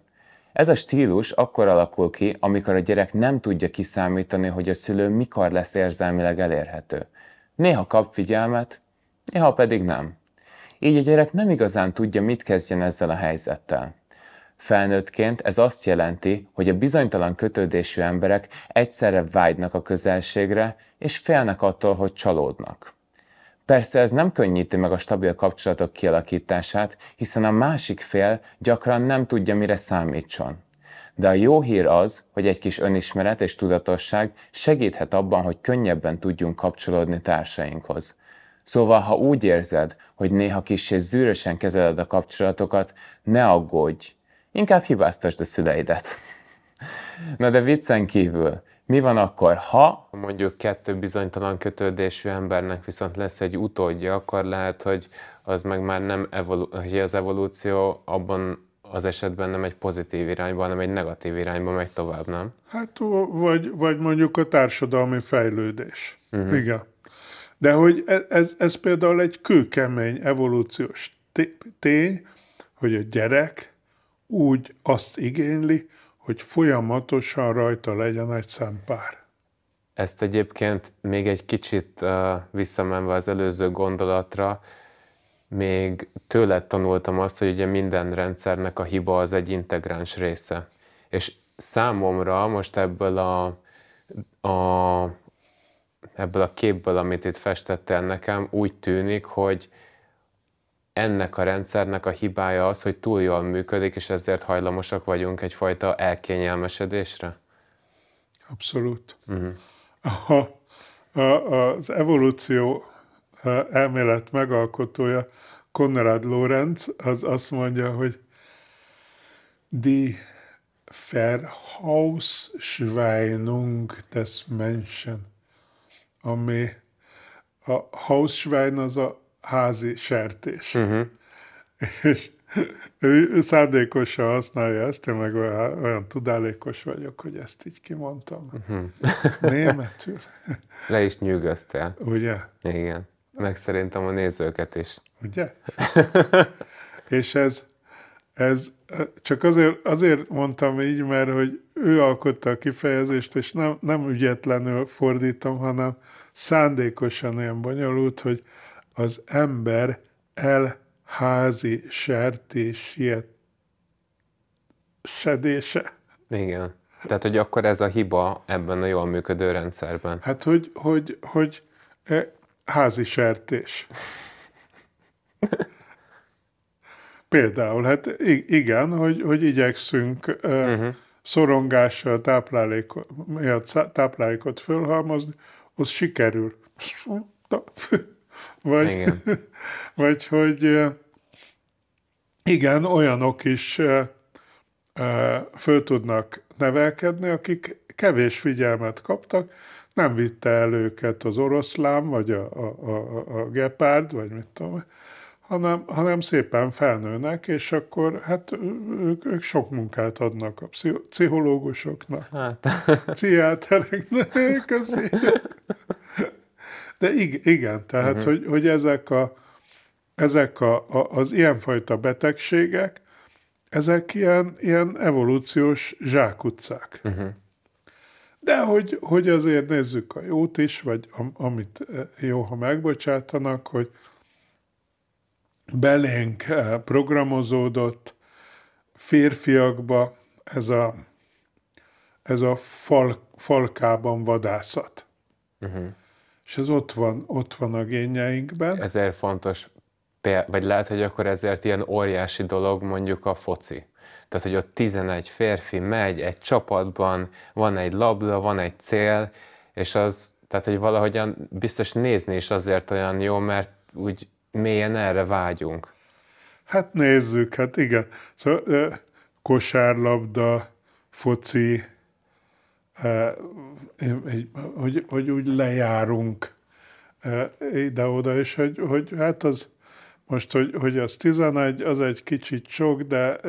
Ez a stílus akkor alakul ki, amikor a gyerek nem tudja kiszámítani, hogy a szülő mikor lesz érzelmileg elérhető. Néha kap figyelmet, néha pedig nem. Így a gyerek nem igazán tudja, mit kezdjen ezzel a helyzettel. Felnőttként ez azt jelenti, hogy a bizonytalan kötődésű emberek egyszerre vágynak a közelségre, és félnek attól, hogy csalódnak. Persze ez nem könnyíti meg a stabil kapcsolatok kialakítását, hiszen a másik fél gyakran nem tudja, mire számítson. De a jó hír az, hogy egy kis önismeret és tudatosság segíthet abban, hogy könnyebben tudjunk kapcsolódni társainkhoz. Szóval, ha úgy érzed, hogy néha kissé zűrösen kezeled a kapcsolatokat, ne aggódj, inkább hibáztasd a szüleidet. Na de viccen kívül, mi van akkor, ha mondjuk 2 bizonytalan kötődésű embernek viszont lesz egy utódja, akkor lehet, hogy az meg már nem hogy az evolúció abban az esetben nem egy pozitív irányba, hanem egy negatív irányba megy tovább, nem? Hát vagy mondjuk a társadalmi fejlődés. Igen. De hogy ez például egy kőkemény evolúciós tény, hogy a gyerek úgy azt igényli, hogy folyamatosan rajta legyen egy szempár. Ezt egyébként még egy kicsit visszamenve az előző gondolatra, még tőled tanultam azt, hogy ugye minden rendszernek a hiba az egy integráns része. És számomra most ebből a képből, amit itt festettél nekem, úgy tűnik, hogy ennek a rendszernek a hibája az, hogy túl jól működik, és ezért hajlamosak vagyunk egyfajta elkényelmesedésre? Abszolút. Az evolúció elmélet megalkotója, Konrad Lorenz, az azt mondja, hogy die Verhausschweinung des Menschen, ami a Hausschwein az a házi sertés. És ő szándékosan használja ezt, én meg olyan tudálékos vagyok, hogy ezt így kimondtam. Németül. Le is nyűgöztél. Ugye? Igen. Meg szerintem a nézőket is. Ugye? És ez csak azért mondtam így, mert hogy ő alkotta a kifejezést, és nem ügyetlenül fordítom, hanem szándékosan ilyen bonyolult, hogy az ember elházi sertésedése. Igen. Tehát, hogy akkor ez a hiba ebben a jól működő rendszerben. Hát, hogy házi sertés. Például, hát igen, hogy igyekszünk szorongással táplálékot fölhalmozni, az sikerül. Igen. Vagy hogy igen, olyanok is föl tudnak nevelkedni, akik kevés figyelmet kaptak, nem vitte el őket az oroszlán, vagy a gepárd, vagy mit tudom, hanem szépen felnőnek, és akkor hát ők sok munkát adnak a pszichológusoknak, pszichiátereknek, köszi. De igen, tehát, hogy ezek az ilyenfajta betegségek, ezek ilyen evolúciós zsákutcák. De hogy azért nézzük a jót is, vagy amit jó, ha megbocsátanak, hogy belénk programozódott férfiakba ez a falkában vadászat. És ez ott van a génjeinkben. Ezért fontos, vagy lehet, hogy akkor ezért ilyen óriási dolog mondjuk a foci. Tehát, hogy ott 11 férfi megy egy csapatban, van egy labda, van egy cél, és az, tehát, hogy valahogyan biztos nézni is azért olyan jó, mert úgy mélyen erre vágyunk. Hát nézzük, hát igen. Szóval kosárlabda, foci, hogy úgy lejárunk ide-oda, és hogy hát az most, hogy az 11, az egy kicsit sok, de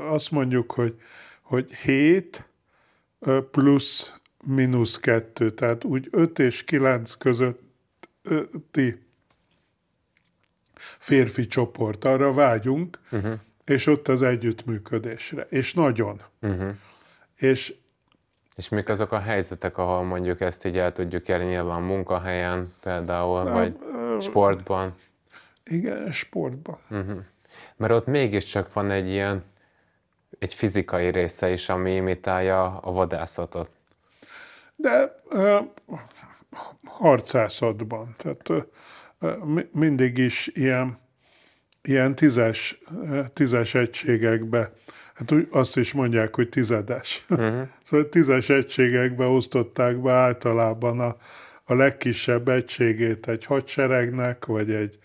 azt mondjuk, hogy 7 plusz mínusz 2, tehát úgy 5 és 9 közötti férfi csoport, arra vágyunk, és ott az együttműködésre, és nagyon. És mik azok a helyzetek, ahol mondjuk ezt így el tudjuk érni, nyilván munkahelyen például, vagy sportban? Igen, sportban. Mert ott mégiscsak van egy fizikai része is, ami imitálja a vadászatot. De harcászatban, tehát mindig is ilyen tízes egységekbe, hát azt is mondják, hogy tizedes. Szóval 10-es egységekbe osztották be általában a legkisebb egységét egy hadseregnek, vagy egy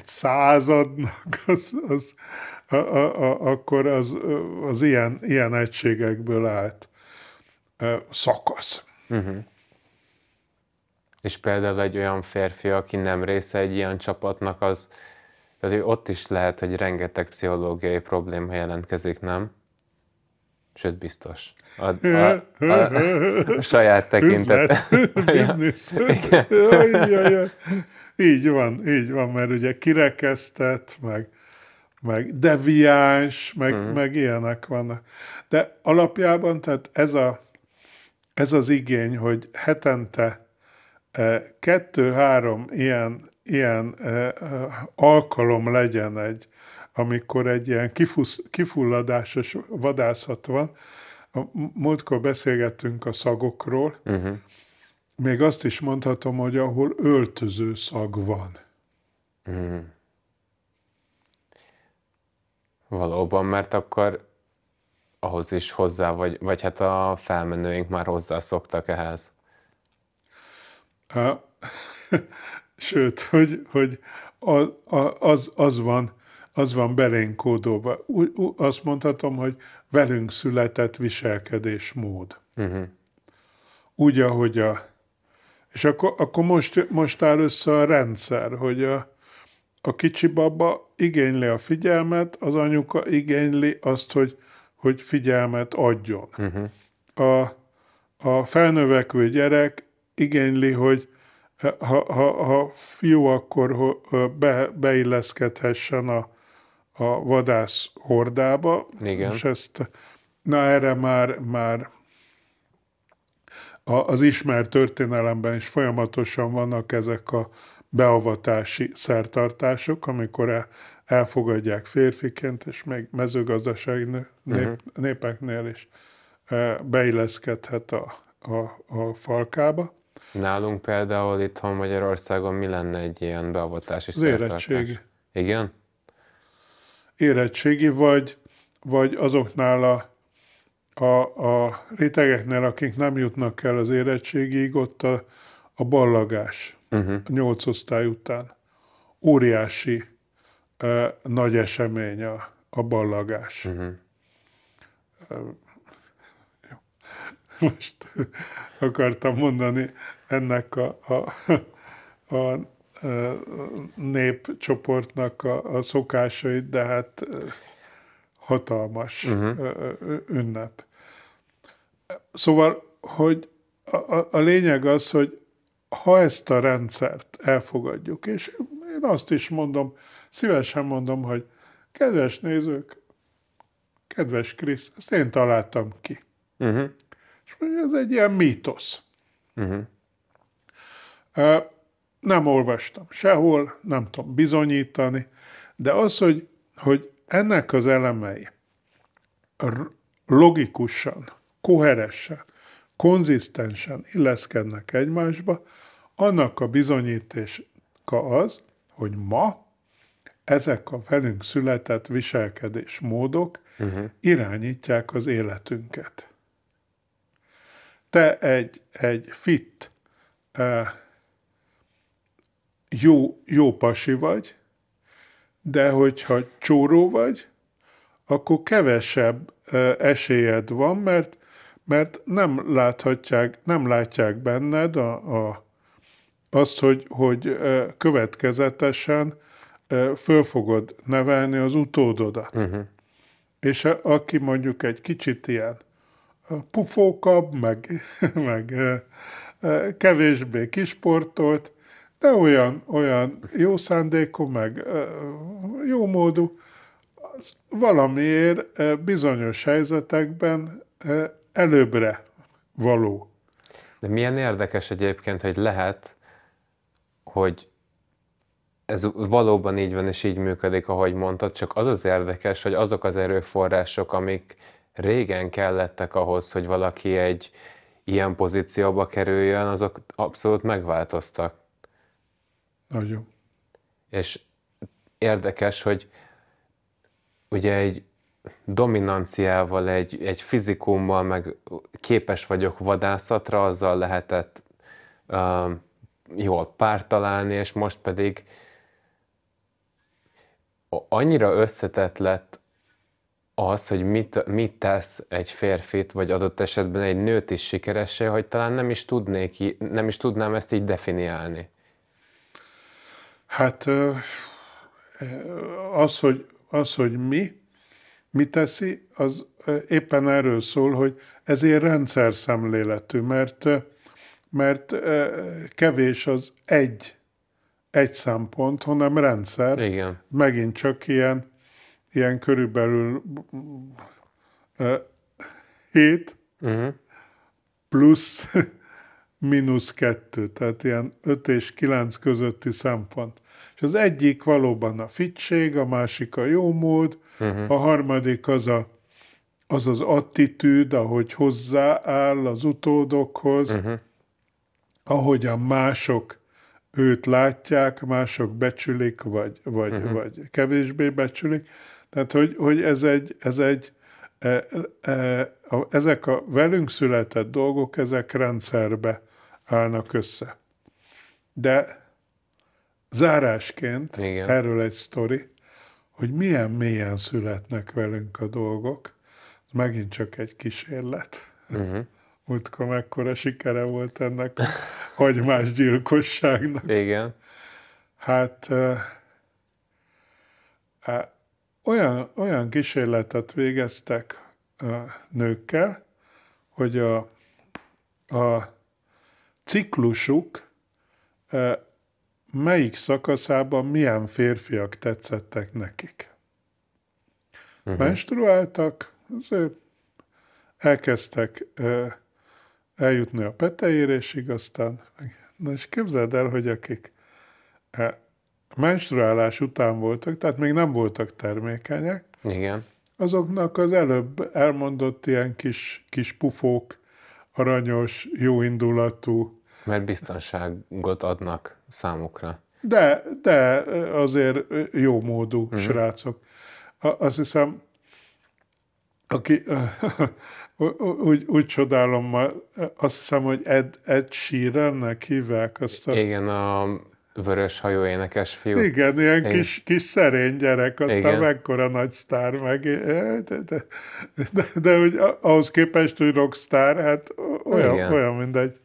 századnak, akkor az ilyen egységekből állt szakasz. És például egy olyan férfi, aki nem része egy ilyen csapatnak, tehát ott is lehet, hogy rengeteg pszichológiai probléma jelentkezik, nem? Sőt, biztos. A saját tekintet. Biznisz. Így van, mert ugye kirekesztett, meg deviáns, meg ilyenek vannak. De alapjában, tehát ez az igény, hogy hetente 2-3 ilyen alkalom legyen amikor egy ilyen kifulladásos vadászat van. Múltkor beszélgettünk a szagokról, még azt is mondhatom, hogy ahol öltöző szag van. Valóban, mert akkor ahhoz is hozzá, vagy hát a felmenőink már hozzászoktak ehhez. Sőt, hogy az van belénk kódolva. Azt mondhatom, hogy velünk született viselkedésmód. Úgy, ahogy és akkor most áll össze a rendszer, hogy a kicsi baba igényli a figyelmet, az anyuka igényli azt, hogy figyelmet adjon. A felnövekvő gyerek igényli, hogy ha fiú, akkor beilleszkedhessen a vadász hordába. Igen. És erre már az ismert történelemben is folyamatosan vannak ezek a beavatási szertartások, amikor elfogadják férfiként, és még mezőgazdasági népeknél is beilleszkedhet a falkába. Nálunk például itthon Magyarországon mi lenne egy ilyen beavatási szertartás? Érettségi. Igen? Érettségi, vagy azoknál a rétegeknél, akik nem jutnak el az érettségig, ott a ballagás, a 8 osztály után. Óriási nagy esemény a ballagás. Most akartam mondani ennek a népcsoportnak a szokásait, de hát hatalmas ünnep. Szóval, hogy a lényeg az, hogy ha ezt a rendszert elfogadjuk, és én azt is mondom, szívesen mondom, hogy kedves nézők, kedves Krisz, ezt én találtam ki. És mondja, ez egy ilyen mítosz. Nem olvastam sehol, nem tudom bizonyítani, de az, hogy ennek az elemei logikusan, koherensen, konzisztensen illeszkednek egymásba, annak a bizonyítéka az, hogy ma ezek a velünk született viselkedésmódok irányítják az életünket. Te egy fit, jó pasi vagy, de hogyha csóró vagy, akkor kevesebb esélyed van, mert nem látják benned azt, hogy következetesen föl fogod nevelni az utódodat. És aki mondjuk egy kicsit ilyen pufókabb, meg kevésbé kisportolt, de olyan jó szándékú, meg jó módú, valamiért bizonyos helyzetekben előbbre való. De milyen érdekes egyébként, hogy lehet, hogy ez valóban így van, és így működik, ahogy mondtad, csak az az érdekes, hogy azok az erőforrások, amik régen kellettek ahhoz, hogy valaki egy ilyen pozícióba kerüljön, azok abszolút megváltoztak. Nagyon. És érdekes, hogy ugye egy dominanciával, egy fizikummal, meg képes vagyok vadászatra, azzal lehetett jól párt találni, és most pedig annyira összetett lett az, hogy mit tesz egy férfit, vagy adott esetben egy nőt is sikeressé, hogy talán nem is tudnám ezt így definiálni. Hát az, hogy mi teszi, az éppen erről szól, hogy ezért rendszer szemléletű, mert kevés az egy szempont, hanem rendszer. Igen. Megint csak ilyen körülbelül 7 plusz -2, tehát ilyen 5 és 9 közötti szempont. És az egyik valóban a fittség, a másik a jómód, a harmadik az attitűd, ahogy hozzááll az utódokhoz, ahogyan mások őt látják, mások becsülik, vagy kevésbé becsülik. Tehát, hogy ezek a velünk született dolgok, ezek rendszerbe állnak össze. De zárásként Igen. erről egy sztori, hogy milyen mélyen születnek velünk a dolgok, ez megint csak egy kísérlet. Múltkor mekkora sikere volt ennek a hagymás gyilkosságnak. Igen. Hát olyan kísérletet végeztek nőkkel, hogy a ciklusuk melyik szakaszában milyen férfiak tetszettek nekik. Menstruáltak, elkezdtek eljutni a peteérésig, aztán, na és képzeld el, hogy akik menstruálás után voltak, tehát még nem voltak termékenyek, Igen. azoknak az előbb elmondott ilyen kis pufók, aranyos, jóindulatú, Mert biztonságot adnak számukra. de azért jómódú srácok. Azt hiszem, aki úgy csodálom, azt hiszem, hogy Ed Sheerannek hívják azt a... Igen, a vörös hajú énekes fiú. Igen, ilyen kis szerény gyerek, aztán Igen. mekkora nagy sztár meg. De hogy ahhoz képest, hogy rockstar, hát olyan mindegy.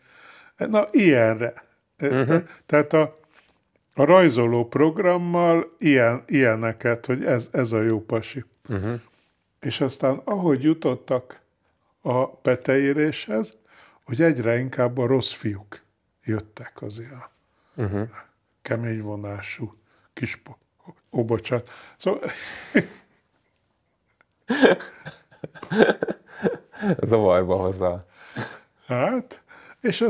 Na, ilyenre. Tehát a rajzoló programmal ilyeneket, hogy ez a jó pasi. És aztán ahogy jutottak a peteéréshez, hogy egyre inkább a rossz fiúk jöttek az ilyen kemény vonású kis bocsánat. Szóval... Zavarba hozza. Hát, és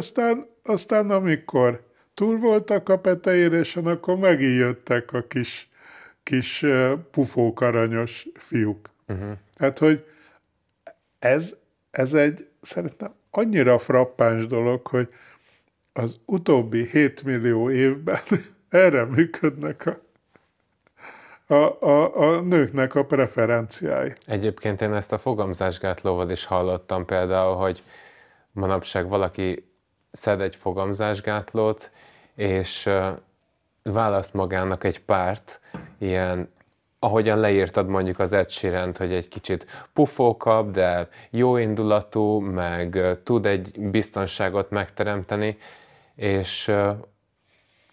aztán amikor túl voltak a peteérésen, akkor megint jöttek a kis pufók, aranyos fiúk. Hát, hogy ez egy szerintem annyira frappáns dolog, hogy az utóbbi 7 millió évben erre működnek a nőknek a preferenciái. Egyébként én ezt a fogamzásgátlóval is hallottam például, hogy manapság valaki szed egy fogamzásgátlót, és választ magának egy párt, ilyen, ahogyan leírtad mondjuk az Ed Sheerant, hogy egy kicsit pufókabb, de jóindulatú, meg tud egy biztonságot megteremteni, és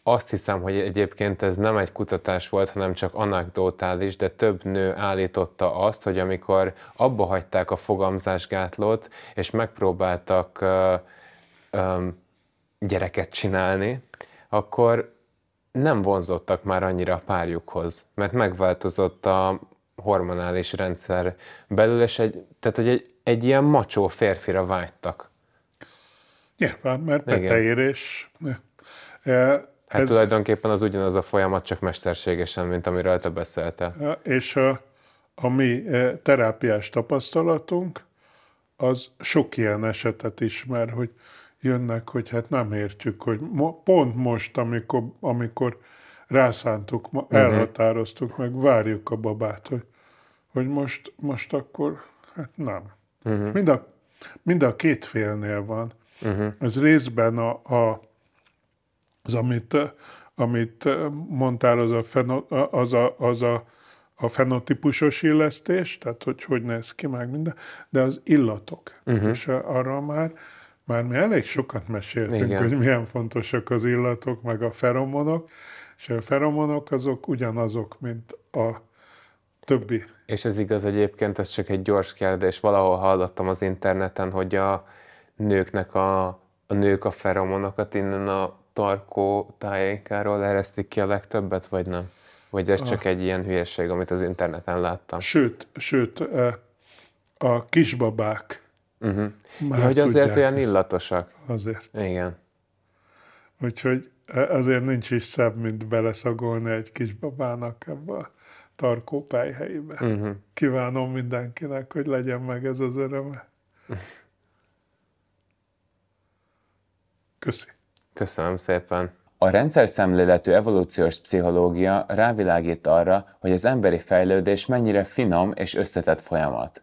azt hiszem, hogy egyébként ez nem egy kutatás volt, hanem csak anekdotális, de több nő állította azt, hogy amikor abba hagyták a fogamzásgátlót, és megpróbáltak gyereket csinálni, akkor nem vonzottak már annyira a párjukhoz, mert megváltozott a hormonális rendszer belül, és tehát egy ilyen macsó férfira vágytak. Nyilván, mert peteérés. Hát tulajdonképpen az ugyanaz a folyamat, csak mesterségesen, mint amiről te beszéltél. És a mi terápiás tapasztalatunk, az sok ilyen esetet ismer, hogy jönnek, hogy hát nem értjük, hogy pont most, amikor rászántuk, elhatároztuk, meg várjuk a babát, hogy most akkor, hát nem. És mind a két félnél van. Ez részben az, amit mondtál, az a fenotípusos illesztés, tehát hogy néz ki meg minden, de az illatok. És arra már mi elég sokat meséltünk, igen, hogy milyen fontosak az illatok, meg a feromonok, és a feromonok azok ugyanazok, mint a többi. És ez igaz egyébként, ez csak egy gyors kérdés. Valahol hallottam az interneten, hogy a nők a feromonokat innen a tarkó tájékáról eresztik ki a legtöbbet, vagy nem? Vagy ez csak egy ilyen hülyeség, amit az interneten láttam? Sőt, a kisbabák Ja, hogy azért tudják olyan ezt. illatosak. Azért. Igen. Úgyhogy azért nincs is szebb, mint beleszagolni egy kisbabának ebbe a tarkó pelyhelyébe. Kívánom mindenkinek, hogy legyen meg ez az öröme. Köszi. Köszönöm szépen. A rendszerszemléletű evolúciós pszichológia rávilágít arra, hogy az emberi fejlődés mennyire finom és összetett folyamat.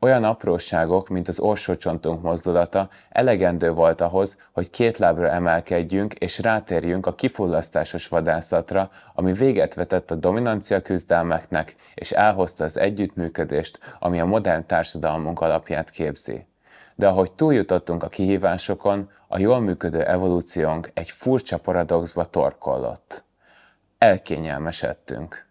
Olyan apróságok, mint az orsócsontunk mozdulata elegendő volt ahhoz, hogy két lábra emelkedjünk és rátérjünk a kifullasztásos vadászatra, ami véget vetett a dominancia küzdelmeknek és elhozta az együttműködést, ami a modern társadalmunk alapját képzi. De ahogy túljutottunk a kihívásokon, a jól működő evolúciónk egy furcsa paradoxba torkollott. Elkényelmesedtünk.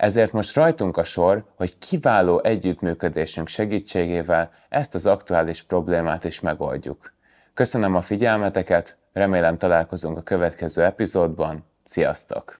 Ezért most rajtunk a sor, hogy kiváló együttműködésünk segítségével ezt az aktuális problémát is megoldjuk. Köszönöm a figyelmeteket, remélem találkozunk a következő epizódban. Sziasztok!